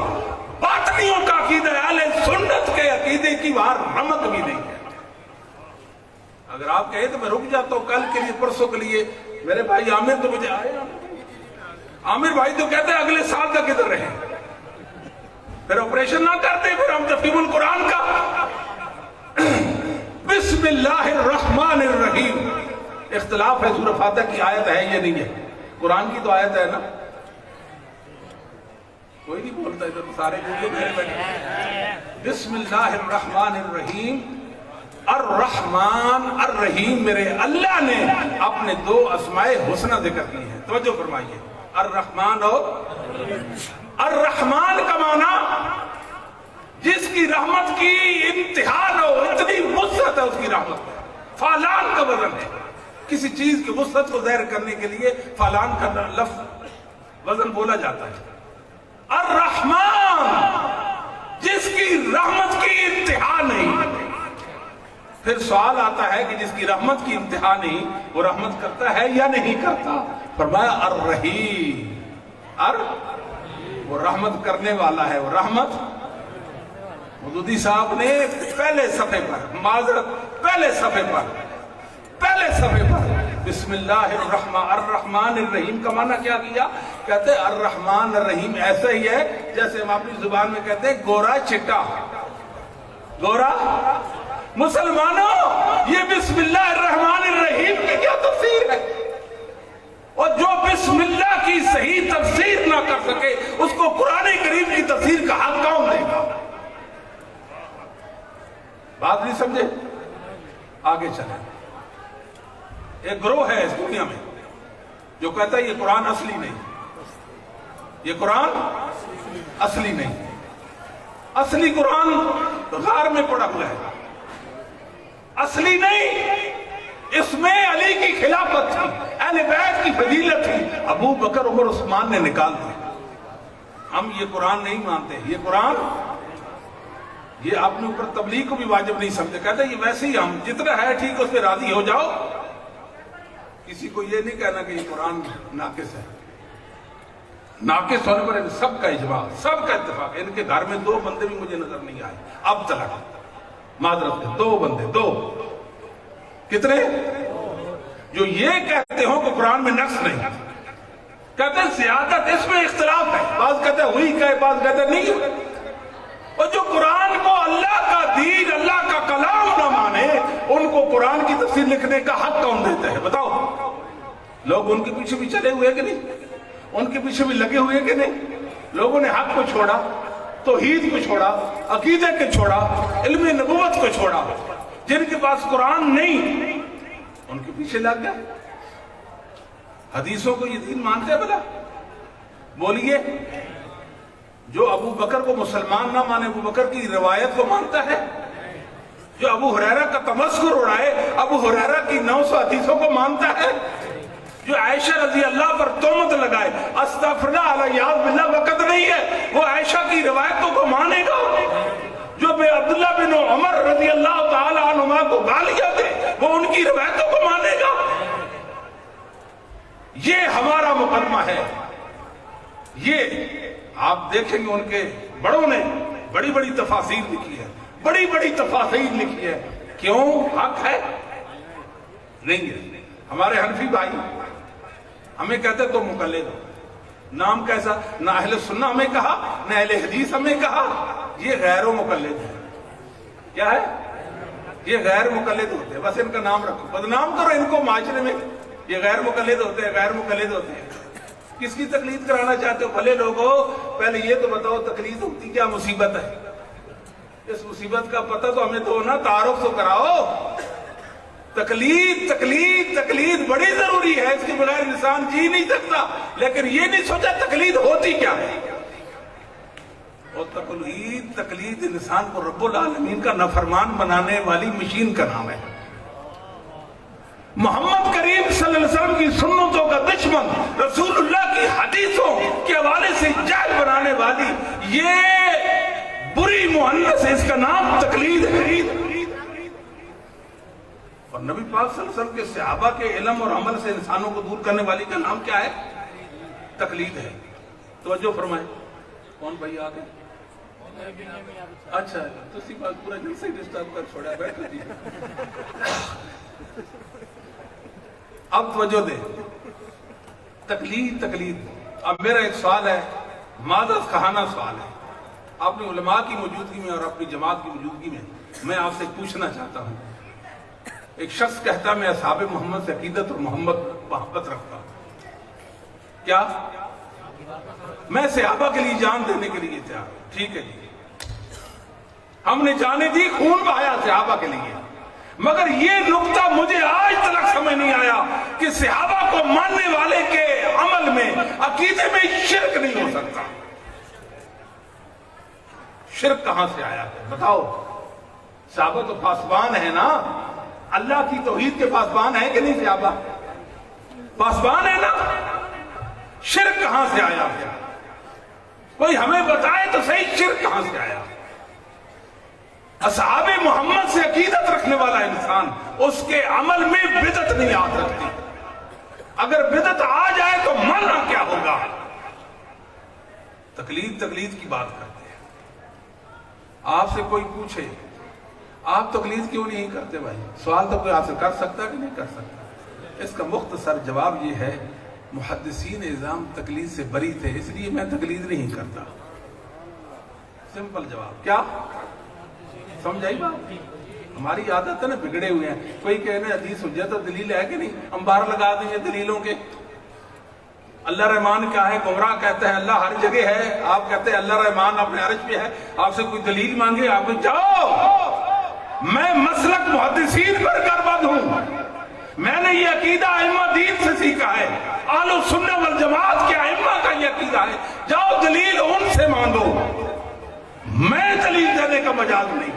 باطنیوں کا عقیدہ، اہل سنت کے عقیدے کی وہاں رمق بھی نہیں ہے. اگر آپ کہیں تو میں رک جاتا ہوں کل کے لیے، پرسوں کے لیے. میرے بھائی عامر تو مجھے آئے، عامر بھائی تو کہتے ہیں اگلے سال تک ادھر رہے، پھر آپریشن نہ کرتے، پھر ہم تفہیم القرآن کا. بسم اللہ الرحمن الرحیم. اختلاف ہے سورہ فاتحہ کی آیت ہے یا نہیں ہے، قرآن کی تو آیت ہے نا. کوئی نہیں بولتا ادھر تو سارے بولے میرے بیٹھے. بسم اللہ الرحمن الرحیم. الرحمن الرحیم میرے اللہ نے اپنے 2 اسماء حسنہ ذکر کی ہیں. توجہ فرمائیے، الرحمن اور الرحمن کا معنی جس کی رحمت کی انتہا نہ ہو، اتنی وسعت ہے اس کی رحمت. فالان کا وزن ہے، کسی چیز کی وسعت کو ظاہر کرنے کے لیے فالان کا لفظ وزن بولا جاتا ہے. الرحمن جس کی رحمت کی انتہا نہیں. پھر سوال آتا ہے کہ جس کی رحمت کی انتہا نہیں، وہ رحمت کرتا ہے یا نہیں کرتا؟ فرمایا الرحیم، وہ رحمت کرنے والا ہے، وہ رحمت. مودودی صاحب نے پہلے صفحے پر، معذرت پہلے صفحے پر بسم اللہ الرحمن الرحیم کا معنی کیا کیا؟ کہتے ہیں الرحمن الرحیم ایسا ہی ہے جیسے ہم اپنی زبان میں کہتے ہیں گورا چٹا. گورا مسلمانوں یہ بسم اللہ الرحمن الرحیم کی کیا تفسیر ہے؟ اور جو بسم اللہ کی صحیح تفسیر نہ کر سکے اس کو قرآن کریم کی تفسیر کا حق کون دے گا؟ بات نہیں سمجھے؟ آگے چلیں. ایک گروہ ہے اس دنیا میں جو کہتا ہے یہ قرآن اصلی نہیں، یہ قرآن اصلی نہیں. اصلی قرآن غار میں پڑا ہوا ہے، اصلی نہیں. اس میں علی کی خلافت تھی، اہل بیت کی فضیلت تھی، ابو بکر عمر عثمان نے نکال دیا. ہم یہ قرآن نہیں مانتے. یہ قرآن یہ اپنے اوپر تبلیغ کو بھی واجب نہیں سمجھتے. کہتے ہیں یہ ویسے ہی ہم جتنا ہے ٹھیک اس پہ راضی ہو جاؤ. کسی کو یہ نہیں کہنا کہ یہ قرآن ناقص ہے. ناقص ہونے پر سب کا اجماع، سب کا اتفاق. ان کے گھر میں 2 بندے بھی مجھے نظر نہیں آئے اب تک، معذرت سے 2 بندے، 2 کتنے جو یہ کہتے ہو کہ قرآن میں نقص نہیں. کہتے ہیں زیادت اس میں اختلاف ہے، بعض کہتے ہیں ہوئی کہ بعض کہتے ہیں نہیں. اور جو قرآن کو اللہ کا دین، اللہ کا کلام نہ مانے ان کو قرآن کی تفسیر لکھنے کا حق کون دیتا ہے؟ بتاؤ. لوگ ان کے پیچھے بھی چلے ہوئے کہ نہیں؟ ان کے پیچھے بھی لگے ہوئے کہ نہیں؟ لوگوں نے حق کو چھوڑا، توحید کو چھوڑا، عقیدے کو چھوڑا، علم نبوت کو چھوڑا. جن کے پاس قرآن نہیں ان کے پیچھے لگ گئے. حدیثوں کو یہ دین مانتے ہیں بلا؟ بولیے. جو ابو بکر کو مسلمان نہ مانے ابو بکر کی روایت کو مانتا ہے؟ جو ابو ہریرہ کا تمسخر اڑائے ابو ہریرہ کی 900 حدیثوں کو مانتا ہے؟ جو عائشہ رضی اللہ پر تہمت لگائے استغفراللہ علیہ باللہ وقت نہیں ہے وہ عائشہ کی روایتوں کو مانے گا؟ جو بے عبداللہ بن عمر رضی اللہ تعالی عنہما کو گالیاں دے وہ ان کی روایتوں کو مانے گا؟ یہ ہمارا مقدمہ ہے. یہ آپ دیکھیں گے ان کے بڑوں نے بڑی بڑی تفاسیر لکھی ہے، بڑی بڑی تفاسیر لکھی ہے. کیوں؟ حق ہے نہیں ہے. ہمارے حنفی بھائی ہمیں کہتے تو مقلد ہو. نام کیسا؟ نہ اہل سنہ ہمیں کہا نہ اہل حدیث ہمیں کہا. یہ غیر و مقلد ہے. کیا ہے؟ یہ غیر مقلد ہوتے ہیں. بس ان کا نام رکھو، بدنام کرو ان کو معاشرے میں. یہ غیر مقلد ہوتے ہیں، غیر مقلد ہوتے ہیں. کس کی تقلید کرانا چاہتے ہو؟ بھلے لوگوں پہلے یہ تو بتاؤ تقلید ہوتی کیا مصیبت ہے؟ اس مصیبت کا پتہ تو ہمیں دو نا، تعارف تو کراؤ. تقلید تقلید تقلید بڑی ضروری ہے، اس کے بغیر انسان جی نہیں سکتا. لیکن یہ نہیں سوچا تقلید ہوتی کیا ہے. اور تقلید انسان کو رب العالمین کا نافرمان بنانے والی مشین کا نام ہے. محمد کریم صلی اللہ علیہ وسلم کی سنتوں کا دشمن، رسول اللہ کی حدیثوں کے حوالے سے جاہل بنانے والی یہ بری مہنس ہے، اس کا نام تقلید ہے. اور نبی پاک صلی اللہ علیہ وسلم کے صحابہ کے علم اور عمل سے انسانوں کو دور کرنے والی کا نام کیا ہے؟ تقلید ہے. توجہ فرمائیں. کون بھائی آگے؟ اچھا تسی بات پورا جلسہ ہی ڈسٹرب کر چھوڑا. بیٹھو جی. اب توجہ دے. تقلید تقلید. اب میرا ایک سوال ہے، معذرت خواہانہ سوال ہے. اپنی علماء کی موجودگی میں اور اپنی جماعت کی موجودگی میں آپ سے پوچھنا چاہتا ہوں. ایک شخص کہتا میں اصحاب محمد سے عقیدت اور محبت رکھتا ہوں. کیا؟ میں صحابہ کے لیے جان دینے کے لیے تیار ہوں. ٹھیک ہے جی، ہم نے جانے دی، خون بہایا صحابہ کے لیے. مگر یہ نقطہ مجھے آج تک سمجھ نہیں آیا کہ صحابہ کو ماننے والے کے عمل میں، عقیدے میں شرک نہیں ہو سکتا. شرک کہاں سے آیا ہے بتاؤ؟ صحابہ تو پاسبان ہے نا، اللہ کی توحید کے پاسبان ہے کہ نہیں؟ صحابہ پاسبان ہے نا. شرک کہاں سے آیا ہے؟ کوئی ہمیں بتائے تو صحیح، شرک کہاں سے آیا؟ اصحاب محمد سے عقیدت رکھنے والا انسان اس کے عمل میں بدعت نہیں آ سکتی. اگر بدعت آ جائے تو منع کیا ہوگا؟ تقلید کی بات کرتے ہیں. آپ سے کوئی پوچھے آپ تقلید کیوں نہیں کرتے بھائی؟ سوال تو کوئی آپ سے کر سکتا کہ نہیں کر سکتا؟ اس کا مختصر جواب یہ ہے، محدثین اعظام تقلید سے بری تھے، اس لیے میں تقلید نہیں کرتا. سمپل جواب. کیا؟ سمجھ آئی بات؟ ہماری عادت ہے نا بگڑے ہوئے ہیں. کوئی کہنے حدیث حجت اور دلیل ہے کہ نہیں، انبار لگا دیں گے دلیلوں کے. اللہ رحمان کیا ہے؟ گمراہ کہتے ہیں اللہ ہر جگہ ہے، آپ کہتے ہیں اللہ رحمان اپنے عرش پہ ہے. آپ سے کوئی دلیل مانگے، آپ کو جاؤ میں مسلک محدثین پر کاربند ہوں. میں نے یہ عقیدہ ائمہ دین سے سیکھا ہے، اہل سنت والجماعت کے ائمہ کا یہ عقیدہ ہے. جاؤ دلیل ان سے مانگو، میں دلیل دینے کا مجاز نہیں.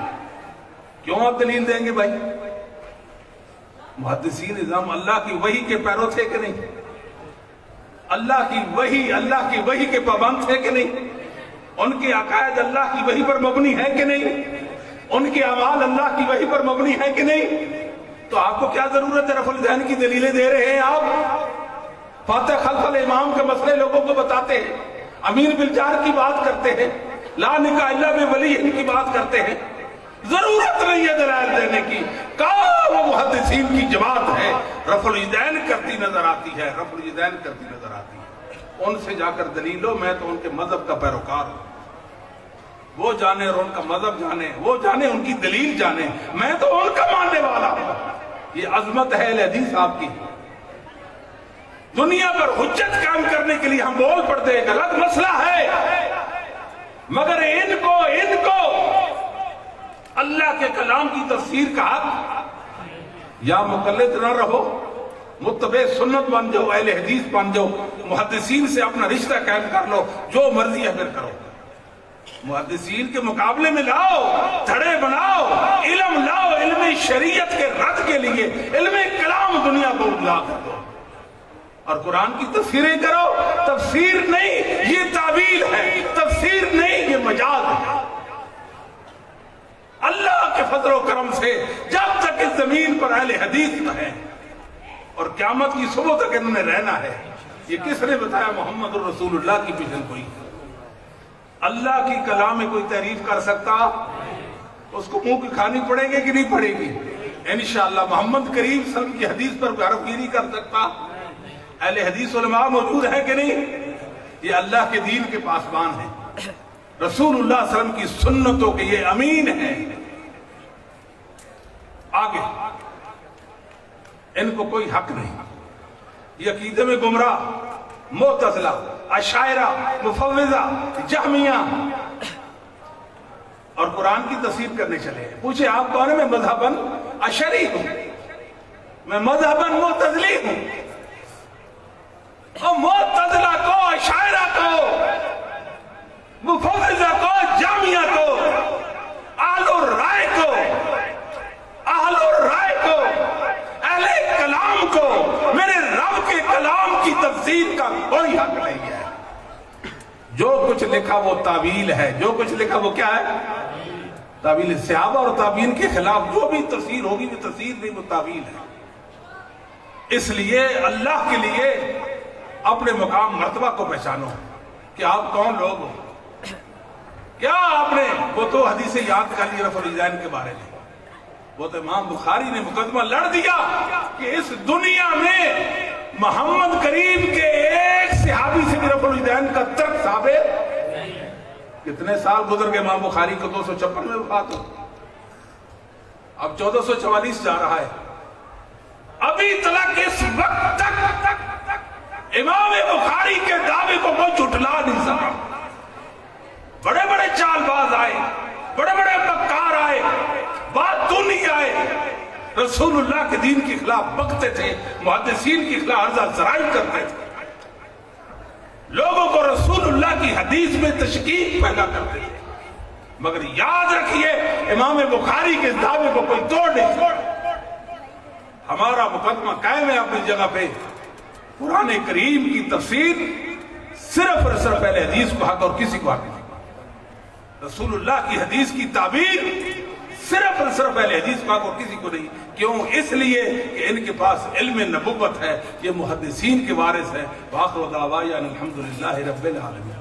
کیوں آپ دلیل دیں گے بھائی؟ محدثین نظام اللہ کی وحی کے پیرو تھے کہ نہیں؟ اللہ کی وحی کے پابند تھے کہ نہیں؟ ان کے عقائد اللہ کی وحی پر مبنی ہے کہ نہیں؟ ان کے اعمال اللہ کی وحی پر مبنی ہے کہ نہیں؟ تو آپ کو کیا ضرورت ہے رفع الدین کی دلیلیں دے رہے ہیں آپ؟ فاتح خلف الامام کے مسئلے لوگوں کو بتاتے ہیں، امیر بالجار کی بات کرتے ہیں، لا نکاح الا بولی ان کی بات کرتے ہیں. ضرورت نہیں ہے دلائل دینے کی. کہاں وہ محدثین کی جماعت ہے رفع الدین کرتی نظر آتی ہے، رفع الدین کرتی نظر آتی ہے. ان سے جا کر دلیل لو. میں تو ان کے مذہب کا پیروکار ہوں. وہ جانے اور ان کا مذہب جانے، وہ جانے ان کی دلیل جانے، میں تو ان کا ماننے والا ہوں. یہ عظمت ہے اہل حدیث آپ کی. دنیا پر حجت قائم کرنے کے لیے ہم بول پڑتے ہیں غلط مسئلہ ہے، مگر ان کو اللہ کے کلام کی تفسیر کا حق. یا مقلد نہ رہو، متبع سنت بن جاؤ، اہل حدیث بن جاؤ، محدثین سے اپنا رشتہ قائم کر لو، جو مرضی ہے پھر کرو. محدثین کے مقابلے میں لاؤ، دھڑے بناؤ، علم لاؤ، علم شریعت کے رد کے لیے علم کلام دنیا کو اجلا کر دو اور قرآن کی تفسیریں کرو. تفسیر نہیں یہ تعویل ہے، تفسیر نہیں یہ مجاز ہے. اللہ کے فضل و کرم سے جب تک اس زمین پر اہل حدیث ہے اور قیامت کی صبح تک انہوں نے رہنا ہے. یہ کس نے بتایا؟ محمد الرسول اللہ کی پیشن گوئی. اللہ کی کلام میں کوئی تعریف کر سکتا؟ اس کو منہ کی کھانی پڑے گی کہ نہیں پڑے گی؟ انشاءاللہ. محمد کریم صلی اللہ علیہ وسلم کی حدیث پر کوئی حرف گیری کر سکتا؟ اہل حدیث علماء موجود ہیں کہ نہیں؟ یہ اللہ کے دین کے پاسبان ہیں، رسول اللہ صلی اللہ علیہ وسلم کی سنتوں کے یہ امین ہیں. آگے ان کو کوئی حق نہیں. یہ عقیدے میں گمراہ معتزلہ، اشاعرہ، مفوضہ، جہمیہ اور قرآن کی تفسیر کرنے چلے ہیں. پوچھے آپ کون ہیں؟ میں مذہباً اشعری ہوں، میں مذہباً معتزلی ہوں. اور معتزلہ کو، اشاعرہ کو، مفوضہ کو، جامعہ کو، اہل الرائے کو، اہل کلام کو میرے رب کے کلام کی تفسیر کا کوئی حق نہیں ہے. جو کچھ لکھا وہ تعویل ہے، جو کچھ لکھا وہ کیا ہے؟ تعویل. صحابہ اور تابعین کے خلاف جو بھی تفسیر ہوگی وہ تفسیر نہیں، وہ تعویل ہے. اس لیے اللہ کے لیے اپنے مقام مرتبہ کو پہچانو کہ آپ کون لوگ ہو. کیا آپ نے وہ تو حدیث یاد کر لی رفع الدین کے بارے میں؟ وہ تو امام بخاری نے مقدمہ لڑ دیا کہ اس دنیا میں محمد کریم کے ایک صحابی سے بھی رفع الدین کا ترک ثابت. کتنے سال گزر گئے امام بخاری کو؟ 256 میں وفات ہو، اب 1444 جا رہا ہے. ابھی تک اس وقت تک امام بخاری کے دعوے کو کوئی جھٹلا نہیں سکا. بڑے بڑے چال باز آئے، بڑے بڑے مکار آئے، بات تو نہیں آئے. رسول اللہ کے دین کے خلاف بکتے تھے، محدثین کے خلاف عرض ذرائع کرتے تھے، لوگوں کو رسول اللہ کی حدیث میں تشکیک پیدا کرتے تھے. مگر یاد رکھیے امام بخاری کے دعوے کو کوئی توڑ نہیں سکتا. ہمارا مقدمہ قائم ہے اپنی جگہ پہ. قرآن کریم کی تفسیر صرف اور صرف اہل حدیث کو حق اور کسی کو حق نہیں. رسول اللہ کی حدیث کی تعبیر صرف اور صرف اہل حدیث کو حق اور کسی کو نہیں. کیوں؟ اس لیے کہ ان کے پاس علم نبوت ہے، یہ محدثین کے وارث ہیں. وآخر دعوانا الحمدللہ رب العالمین.